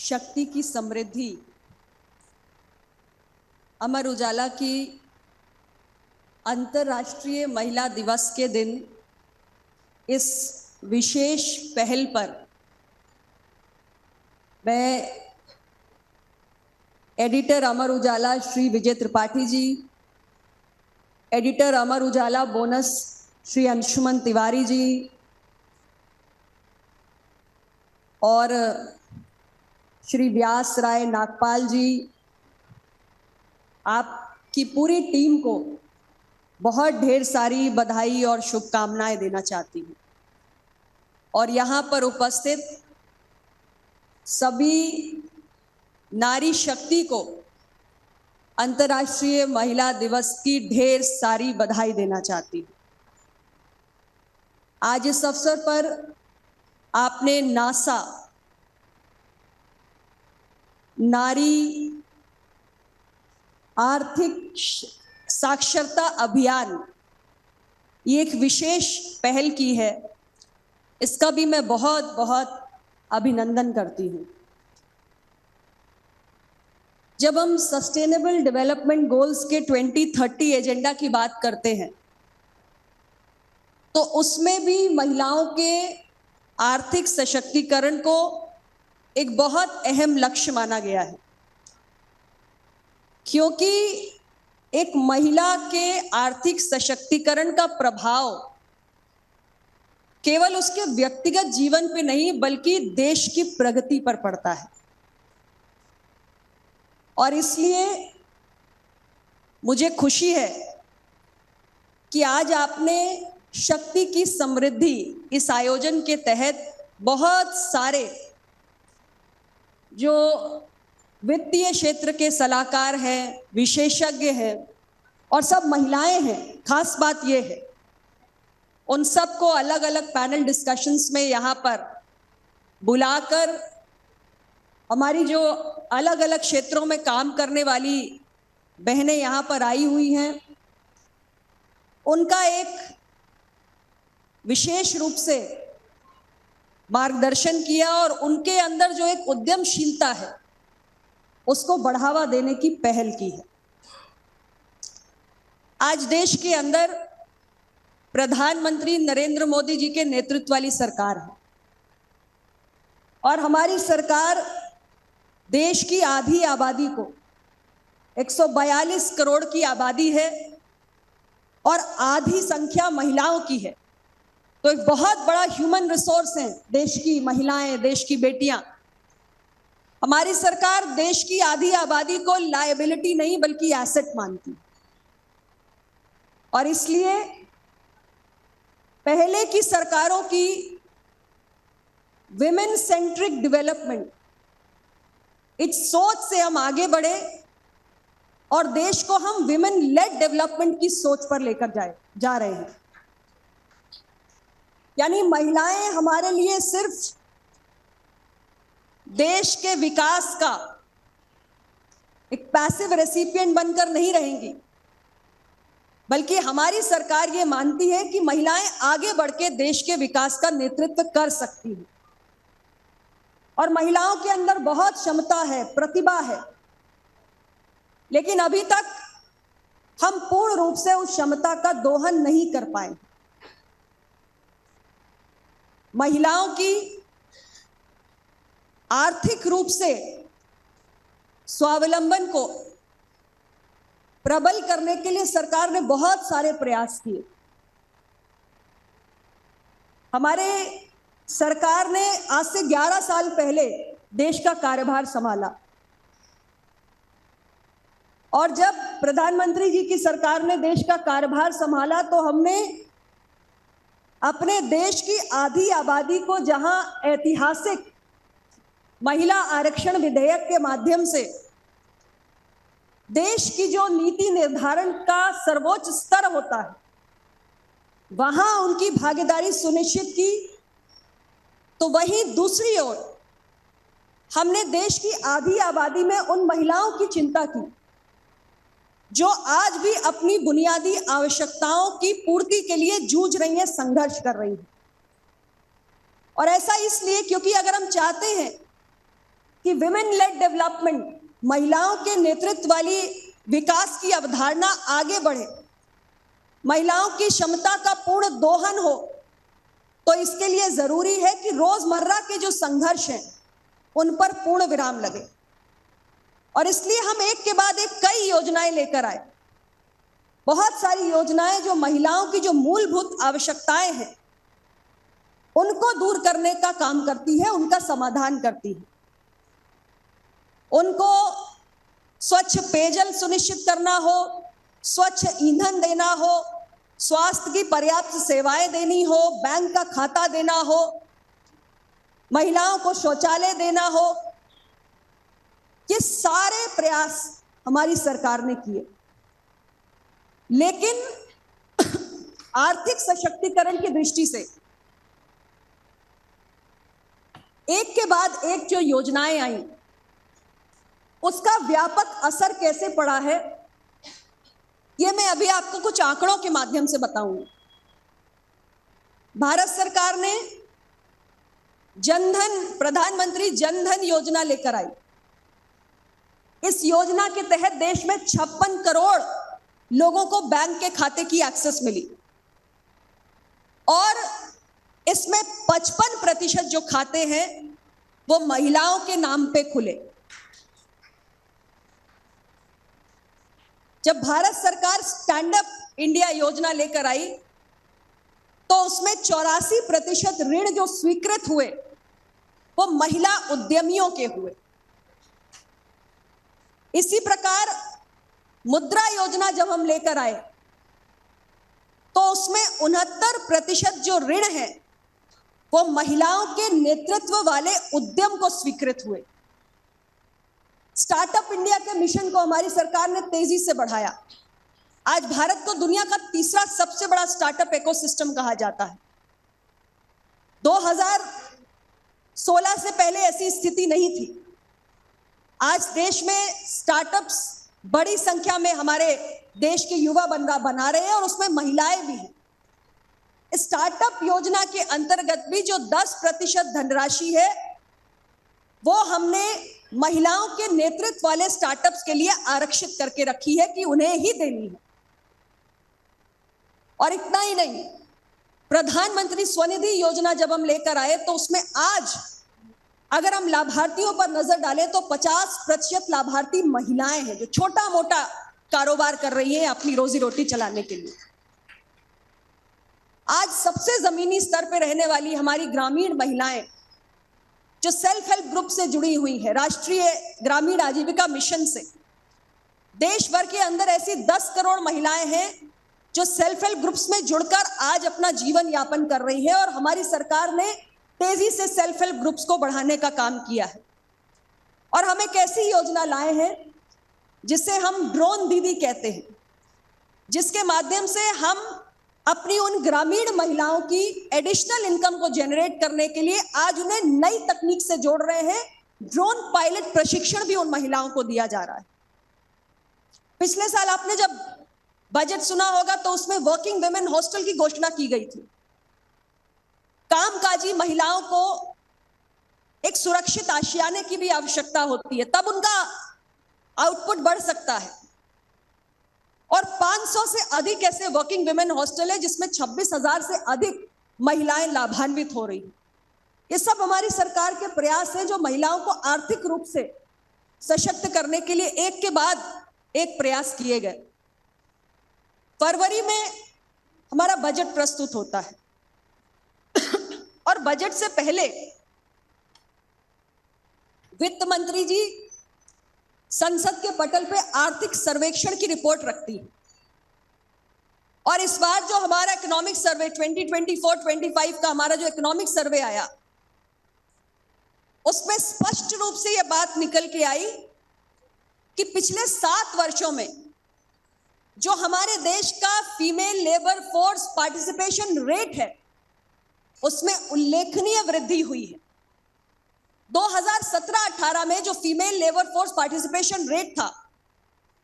शक्ति की समृद्धि अमर उजाला की अंतर्राष्ट्रीय महिला दिवस के दिन इस विशेष पहल पर मैं editor Amar Ujala Shri Vijay Tripathi ji, editor Amar Ujala bonus Shri Anshuman Tiwari ji और श्री व्यास राय नागपाल जी, आपकी पूरी टीम को बहुत ढेर सारी बधाई और शुभकामनाएं देना चाहती हूँ। और यहाँ पर उपस्थित सभी नारी शक्ति को अंतर्राष्ट्रीय महिला दिवस की ढेर सारी बधाई देना चाहती हूँ। आज इस अवसर पर आपने नासा नारी आर्थिक साक्षरता अभियान ये एक विशेष पहल की है, इसका भी मैं बहुत बहुत अभिनंदन करती हूँ। जब हम सस्टेनेबल डेवलपमेंट गोल्स के 2030 एजेंडा की बात करते हैं तो उसमें भी महिलाओं के आर्थिक सशक्तिकरण को एक बहुत अहम लक्ष्य माना गया है, क्योंकि एक महिला के आर्थिक सशक्तिकरण का प्रभाव केवल उसके व्यक्तिगत जीवन पे नहीं बल्कि देश की प्रगति पर पड़ता है। और इसलिए मुझे खुशी है कि आज आपने शक्ति की समृद्धि इस आयोजन के तहत बहुत सारे जो वित्तीय क्षेत्र के सलाहकार हैं, विशेषज्ञ हैं और सब महिलाएं हैं, खास बात यह है उन सबको अलग अलग पैनल डिस्कशंस में यहाँ पर बुलाकर हमारी जो अलग अलग क्षेत्रों में काम करने वाली बहनें यहाँ पर आई हुई हैं, उनका एक विशेष रूप से मार्गदर्शन किया और उनके अंदर जो एक उद्यमशीलता है उसको बढ़ावा देने की पहल की है। आज देश के अंदर प्रधानमंत्री नरेंद्र मोदी जी के नेतृत्व वाली सरकार है और हमारी सरकार देश की आधी आबादी को 142 करोड़ की आबादी है और आधी संख्या महिलाओं की है, तो एक बहुत बड़ा ह्यूमन रिसोर्स है देश की महिलाएं, देश की बेटियां। हमारी सरकार देश की आधी आबादी को लायबिलिटी नहीं बल्कि एसेट मानती है और इसलिए पहले की सरकारों की विमेन सेंट्रिक डेवलपमेंट इस सोच से हम आगे बढ़े और देश को हम विमेन लेड डेवलपमेंट की सोच पर लेकर जा रहे हैं। यानी महिलाएं हमारे लिए सिर्फ देश के विकास का एक पैसिव रेसिपिएंट बनकर नहीं रहेंगी, बल्कि हमारी सरकार ये मानती है कि महिलाएं आगे बढ़ के देश के विकास का नेतृत्व कर सकती हैं और महिलाओं के अंदर बहुत क्षमता है, प्रतिभा है, लेकिन अभी तक हम पूर्ण रूप से उस क्षमता का दोहन नहीं कर पाए। महिलाओं की आर्थिक रूप से स्वावलंबन को प्रबल करने के लिए सरकार ने बहुत सारे प्रयास किए। हमारे सरकार ने आज से 11 साल पहले देश का कार्यभार संभाला और जब प्रधानमंत्री जी की सरकार ने देश का कार्यभार संभाला तो हमने अपने देश की आधी आबादी को जहां ऐतिहासिक महिला आरक्षण विधेयक के माध्यम से देश की जो नीति निर्धारण का सर्वोच्च स्तर होता है वहां उनकी भागीदारी सुनिश्चित की, तो वहीं दूसरी ओर हमने देश की आधी आबादी में उन महिलाओं की चिंता की जो आज भी अपनी बुनियादी आवश्यकताओं की पूर्ति के लिए जूझ रही हैं, संघर्ष कर रही हैं। और ऐसा इसलिए क्योंकि अगर हम चाहते हैं कि विमेन लेड डेवलपमेंट, महिलाओं के नेतृत्व वाली विकास की अवधारणा आगे बढ़े, महिलाओं की क्षमता का पूर्ण दोहन हो, तो इसके लिए जरूरी है कि रोजमर्रा के जो संघर्ष हैं उन पर पूर्ण विराम लगे। और इसलिए हम एक के बाद एक कई योजनाएं लेकर आए, बहुत सारी योजनाएं जो महिलाओं की जो मूलभूत आवश्यकताएं हैं उनको दूर करने का काम करती है, उनका समाधान करती है। उनको स्वच्छ पेयजल सुनिश्चित करना हो, स्वच्छ ईंधन देना हो, स्वास्थ्य की पर्याप्त सेवाएं देनी हो, बैंक का खाता देना हो, महिलाओं को शौचालय देना हो, ये सारे प्रयास हमारी सरकार ने किए। लेकिन आर्थिक सशक्तिकरण की दृष्टि से एक के बाद एक जो योजनाएं आई, उसका व्यापक असर कैसे पड़ा है, ये मैं अभी आपको कुछ आंकड़ों के माध्यम से बताऊंगी। भारत सरकार ने प्रधानमंत्री जनधन योजना लेकर आई। इस योजना के तहत देश में 56 करोड़ लोगों को बैंक के खाते की एक्सेस मिली और इसमें 55% जो खाते हैं वो महिलाओं के नाम पे खुले। जब भारत सरकार स्टैंड अप इंडिया योजना लेकर आई तो उसमें 84% ऋण जो स्वीकृत हुए वो महिला उद्यमियों के हुए। इसी प्रकार मुद्रा योजना जब हम लेकर आए तो उसमें 69% जो ऋण है वो महिलाओं के नेतृत्व वाले उद्यम को स्वीकृत हुए। स्टार्टअप इंडिया के मिशन को हमारी सरकार ने तेजी से बढ़ाया। आज भारत को दुनिया का तीसरा सबसे बड़ा स्टार्टअप इकोसिस्टम कहा जाता है। 2016 से पहले ऐसी स्थिति नहीं थी। आज देश में स्टार्टअप्स बड़ी संख्या में हमारे देश के युवा बना रहे हैं और उसमें महिलाएं भी हैं। स्टार्टअप योजना के अंतर्गत भी जो 10% धनराशि है वो हमने महिलाओं के नेतृत्व वाले स्टार्टअप्स के लिए आरक्षित करके रखी है कि उन्हें ही देनी है। और इतना ही नहीं, प्रधानमंत्री स्वनिधि योजना जब हम लेकर आए तो उसमें आज अगर हम लाभार्थियों पर नजर डालें तो 50% लाभार्थी महिलाएं हैं जो छोटा मोटा कारोबार कर रही हैं अपनी रोजी रोटी चलाने के लिए। आज सबसे जमीनी स्तर पर रहने वाली हमारी ग्रामीण महिलाएं जो सेल्फ हेल्प ग्रुप से जुड़ी हुई है, राष्ट्रीय ग्रामीण आजीविका मिशन से, देश भर के अंदर ऐसी 10 करोड़ महिलाएं हैं जो सेल्फ हेल्प ग्रुप्स में जुड़कर आज अपना जीवन यापन कर रही है। और हमारी सरकार ने तेजी से सेल्फ हेल्प ग्रुप्स को बढ़ाने का काम किया है। और हम एक ऐसी योजना लाए हैं जिसे हम ड्रोन दीदी कहते हैं, जिसके माध्यम से हम अपनी उन ग्रामीण महिलाओं की एडिशनल इनकम को जनरेट करने के लिए आज उन्हें नई तकनीक से जोड़ रहे हैं। ड्रोन पायलट प्रशिक्षण भी उन महिलाओं को दिया जा रहा है। पिछले साल आपने जब बजट सुना होगा तो उसमें वर्किंग वुमेन हॉस्टल की घोषणा की गई थी। कामकाजी महिलाओं को एक सुरक्षित आशियाने की भी आवश्यकता होती है, तब उनका आउटपुट बढ़ सकता है। और 500 से अधिक ऐसे वर्किंग वुमेन हॉस्टल है जिसमें 26,000 से अधिक महिलाएं लाभान्वित हो रही हैं। ये सब हमारी सरकार के प्रयास हैं जो महिलाओं को आर्थिक रूप से सशक्त करने के लिए एक के बाद एक प्रयास किए गए। फरवरी में हमारा बजट प्रस्तुत होता है और बजट से पहले वित्त मंत्री जी संसद के पटल पे आर्थिक सर्वेक्षण की रिपोर्ट रखती है। और इस बार जो हमारा इकोनॉमिक सर्वे 2024-25 का हमारा जो इकोनॉमिक सर्वे आया उसमें स्पष्ट रूप से यह बात निकल के आई कि पिछले 7 वर्षों में जो हमारे देश का female labour force participation rate है उसमें उल्लेखनीय वृद्धि हुई है। 2017-18 में जो female labour force participation rate था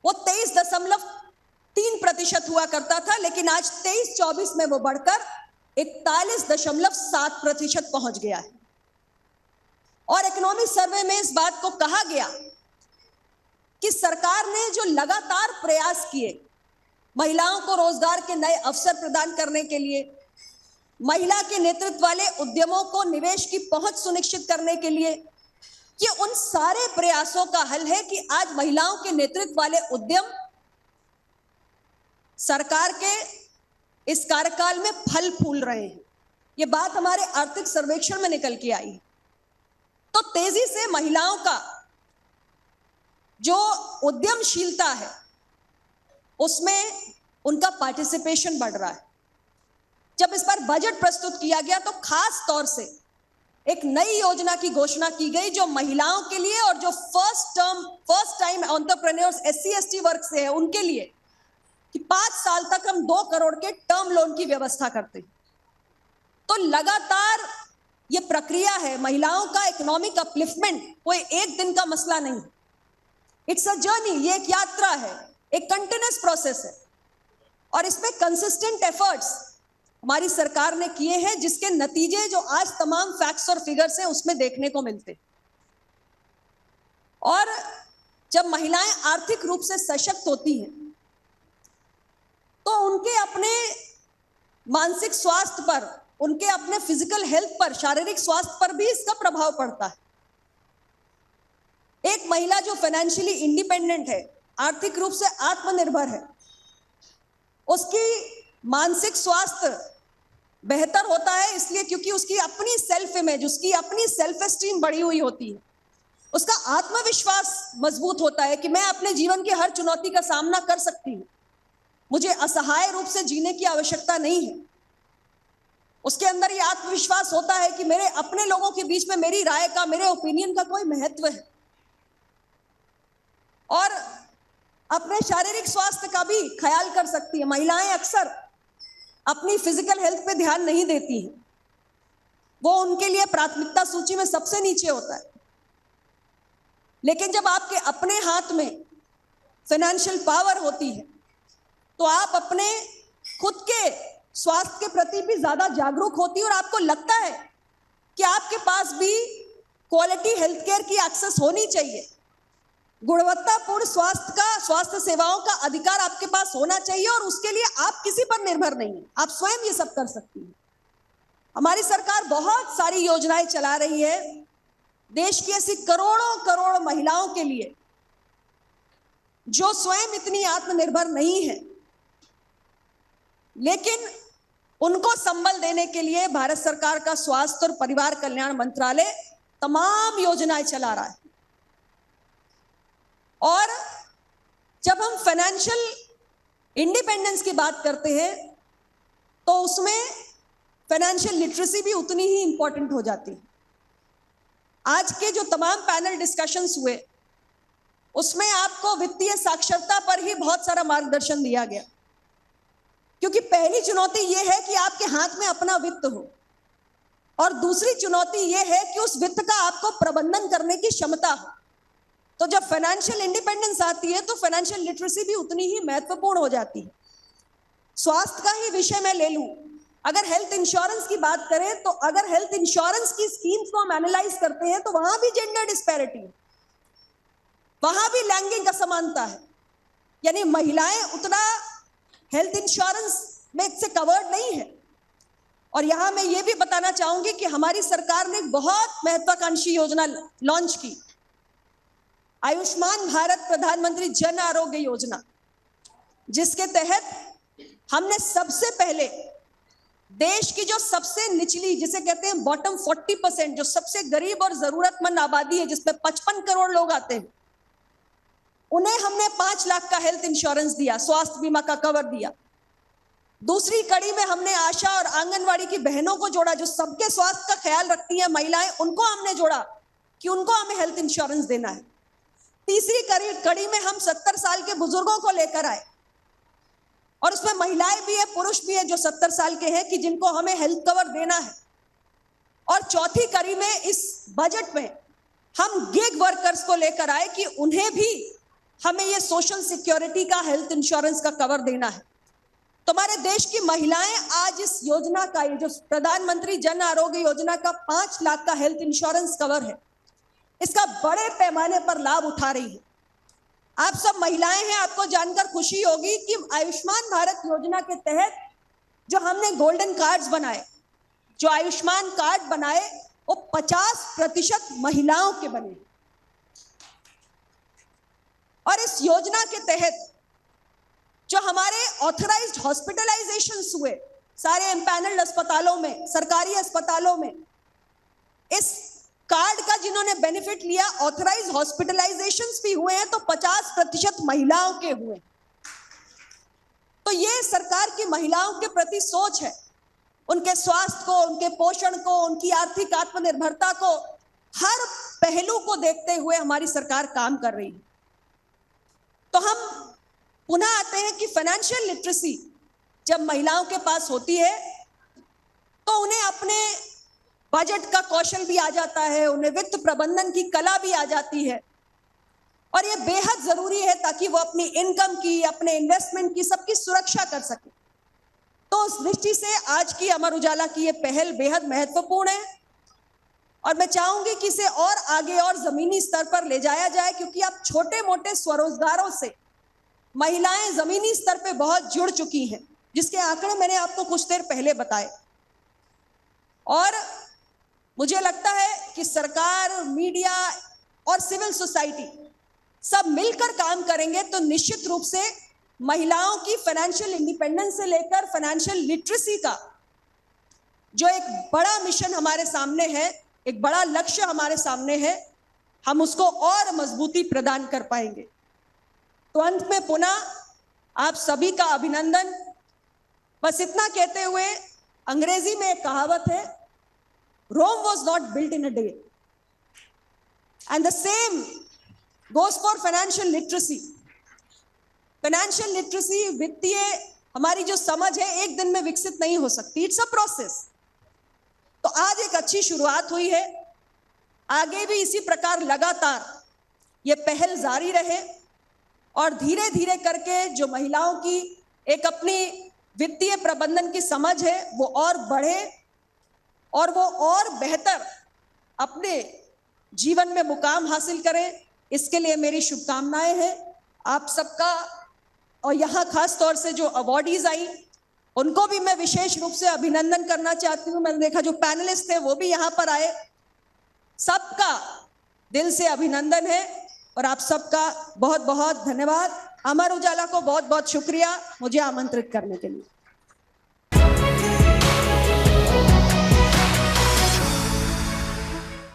वो 23.3% हुआ करता था, लेकिन आज 23-24 में वो बढ़कर 41.7% पहुंच गया है। और इकोनॉमी सर्वे में इस बात को कहा गया कि सरकार ने जो लगातार प्रयास किए महिलाओं को रोजगार के नए अवसर प्रदान करने के लिए, महिला के नेतृत्व वाले उद्यमों को निवेश की पहुंच सुनिश्चित करने के लिए, ये उन सारे प्रयासों का हल है कि आज महिलाओं के नेतृत्व वाले उद्यम सरकार के इस कार्यकाल में फल फूल रहे हैं। ये बात हमारे आर्थिक सर्वेक्षण में निकल के आई है। तो तेजी से महिलाओं का जो उद्यमशीलता है उसमें उनका पार्टिसिपेशन बढ़ रहा है। जब इस बार बजट प्रस्तुत किया गया तो खास तौर से एक नई योजना की घोषणा की गई जो महिलाओं के लिए और जो फर्स्ट टाइम एंटरप्रेन्योर्स SC/ST वर्ग से है उनके लिए, कि 5 साल तक हम 2 करोड़ के टर्म लोन की व्यवस्था करते हैं। तो लगातार ये प्रक्रिया है, महिलाओं का इकोनॉमिक अपलिफ्टमेंट कोई एक दिन का मसला नहीं, इट्स अ जर्नी, ये एक यात्रा है, एक कंटिन्यूअस प्रोसेस है और इसमें कंसिस्टेंट एफर्ट्स हमारी सरकार ने किए हैं जिसके नतीजे जो आज तमाम फैक्ट्स और फिगर्स हैं उसमें देखने को मिलते। और जब महिलाएं आर्थिक रूप से सशक्त होती हैं तो उनके अपने मानसिक स्वास्थ्य पर, उनके अपने फिजिकल हेल्थ पर, शारीरिक स्वास्थ्य पर भी इसका प्रभाव पड़ता है। एक महिला जो फाइनेंशियली इंडिपेंडेंट है, आर्थिक रूप से आत्मनिर्भर है, उसकी मानसिक स्वास्थ्य बेहतर होता है इसलिए क्योंकि उसकी अपनी सेल्फ इमेज, उसकी अपनी सेल्फ एस्टीम बढ़ी हुई होती है, उसका आत्मविश्वास मजबूत होता है कि मैं अपने जीवन की हर चुनौती का सामना कर सकती हूँ, मुझे असहाय रूप से जीने की आवश्यकता नहीं है। उसके अंदर ये आत्मविश्वास होता है कि मेरे अपने लोगों के बीच में मेरी राय का, मेरे ओपिनियन का कोई महत्व है। और अपने शारीरिक स्वास्थ्य का भी ख्याल कर सकती है। महिलाएं अक्सर अपनी फिजिकल हेल्थ पे ध्यान नहीं देती हैं, वो उनके लिए प्राथमिकता सूची में सबसे नीचे होता है। लेकिन जब आपके अपने हाथ में फाइनेंशियल पावर होती है तो आप अपने खुद के स्वास्थ्य के प्रति भी ज्यादा जागरूक होती है और आपको लगता है कि आपके पास भी क्वालिटी हेल्थ केयर की एक्सेस होनी चाहिए, गुणवत्तापूर्ण स्वास्थ्य सेवाओं का अधिकार आपके पास होना चाहिए और उसके लिए आप किसी पर निर्भर नहीं है, आप स्वयं ये सब कर सकती हैं। हमारी सरकार बहुत सारी योजनाएं चला रही है देश की ऐसी करोड़ों करोड़ महिलाओं के लिए जो स्वयं इतनी आत्मनिर्भर नहीं है, लेकिन उनको संबल देने के लिए भारत सरकार का स्वास्थ्य और परिवार कल्याण मंत्रालय तमाम योजनाएं चला रहा है। और जब हम फाइनेंशियल इंडिपेंडेंस की बात करते हैं तो उसमें फाइनेंशियल लिटरेसी भी उतनी ही इंपॉर्टेंट हो जाती है। आज के जो तमाम पैनल डिस्कशंस हुए उसमें आपको वित्तीय साक्षरता पर ही बहुत सारा मार्गदर्शन दिया गया, क्योंकि पहली चुनौती यह है कि आपके हाथ में अपना वित्त हो और दूसरी चुनौती यह है कि उस वित्त का आपको प्रबंधन करने की क्षमता हो। तो जब फाइनेंशियल इंडिपेंडेंस आती है तो फाइनेंशियल लिटरेसी भी उतनी ही महत्वपूर्ण हो जाती है। स्वास्थ्य का ही विषय मैं ले लूं, अगर हेल्थ इंश्योरेंस की बात करें तो अगर हेल्थ इंश्योरेंस की स्कीम्स को हम एनालाइज करते हैं तो वहां भी जेंडर डिस्पैरिटी है, वहां भी लैंगिक असमानता है, यानी महिलाएं उतना हेल्थ इंश्योरेंस में से कवर्ड नहीं है। और यहां मैं ये भी बताना चाहूंगी कि हमारी सरकार ने बहुत महत्वाकांक्षी योजना लॉन्च की, आयुष्मान भारत प्रधानमंत्री जन आरोग्य योजना, जिसके तहत हमने सबसे पहले देश की जो सबसे निचली, जिसे कहते हैं बॉटम 40%, जो सबसे गरीब और जरूरतमंद आबादी है जिसमें 55 करोड़ लोग आते हैं, उन्हें हमने 5 लाख का हेल्थ इंश्योरेंस दिया, स्वास्थ्य बीमा का कवर दिया। दूसरी कड़ी में हमने आशा और आंगनवाड़ी की बहनों को जोड़ा जो सबके स्वास्थ्य का ख्याल रखती हैं महिलाएं, उनको हमने जोड़ा कि उनको हमें हेल्थ इंश्योरेंस देना है। तीसरी कड़ी में हम 70 साल के बुजुर्गों को लेकर आए और उसमें महिलाएं भी है, पुरुष भी है जो 70 साल के हैं कि जिनको हमें हेल्थ कवर देना है। और चौथी कड़ी में इस बजट में हम गिग वर्कर्स को लेकर आए कि उन्हें भी हमें ये सोशल सिक्योरिटी का, हेल्थ इंश्योरेंस का कवर देना है। तो हमारे देश की महिलाएं आज इस योजना का, ये जो प्रधानमंत्री जन आरोग्य योजना का 5 लाख का हेल्थ इंश्योरेंस कवर है, इसका बड़े पैमाने पर लाभ उठा रही है। आप सब महिलाएं हैं, आपको जानकर खुशी होगी कि आयुष्मान भारत योजना के तहत जो हमने गोल्डन कार्ड्स बनाए, जो आयुष्मान कार्ड बनाए, वो 50% महिलाओं के बने। और इस योजना के तहत जो हमारे ऑथराइज्ड हॉस्पिटलाइजेशंस हुए सारे एम्पैनल्ड अस्पतालों में, सरकारी अस्पतालों में, इस कार्ड का जिन्होंने बेनिफिट लिया, ऑथराइज्ड हॉस्पिटलाइजेशंस भी हुए हैं तो 50% महिलाओं के हुए। तो ये सरकार की महिलाओं के प्रति सोच है, उनके स्वास्थ्य को, उनके पोषण को, उनकी आर्थिक आत्मनिर्भरता को, हर पहलू को देखते हुए हमारी सरकार काम कर रही है। तो हम पुनः आते हैं कि फाइनेंशियल लिटरेसी जब महिलाओं के पास होती है तो उन्हें अपने बजट का कौशल भी आ जाता है, उन्हें वित्त प्रबंधन की कला भी आ जाती है, और ये बेहद जरूरी है ताकि वो अपनी इनकम की, अपने इन्वेस्टमेंट की, सबकी सुरक्षा कर सके। तो उस दृष्टि से आज की अमर उजाला की ये पहल बेहद महत्वपूर्ण है और मैं चाहूंगी कि इसे और आगे और जमीनी स्तर पर ले जाया जाए, क्योंकि अब छोटे मोटे स्वरोजगारों से महिलाएं जमीनी स्तर पे बहुत जुड़ चुकी हैं, जिसके आंकड़े मैंने आपको कुछ देर पहले बताए। और मुझे लगता है कि सरकार, मीडिया और सिविल सोसाइटी सब मिलकर काम करेंगे तो निश्चित रूप से महिलाओं की फाइनेंशियल इंडिपेंडेंस से लेकर फाइनेंशियल लिटरेसी का जो एक बड़ा मिशन हमारे सामने है, एक बड़ा लक्ष्य हमारे सामने है, हम उसको और मजबूती प्रदान कर पाएंगे। तो अंत में पुनः आप सभी का अभिनंदन। बस इतना कहते हुए, अंग्रेजी में एक कहावत है, Rome was not built in a day, and the same goes for financial literacy. Financial literacy, वित्तीय हमारी जो समझ है, एक दिन में विकसित नहीं हो सकती, इट्स अ प्रोसेस। तो आज एक अच्छी शुरुआत हुई है, आगे भी इसी प्रकार लगातार ये पहल जारी रहे और धीरे धीरे करके जो महिलाओं की एक अपनी वित्तीय प्रबंधन की समझ है वो और बढ़े और वो और बेहतर अपने जीवन में मुकाम हासिल करें। इसके लिए मेरी शुभकामनाएं हैं आप सबका। और यहाँ खास तौर से जो अवॉर्डीज आई उनको भी मैं विशेष रूप से अभिनंदन करना चाहती हूँ। मैंने देखा जो पैनलिस्ट थे वो भी यहाँ पर आए, सबका दिल से अभिनंदन है और आप सबका बहुत बहुत धन्यवाद। अमर उजाला को बहुत बहुत शुक्रिया मुझे आमंत्रित करने के लिए।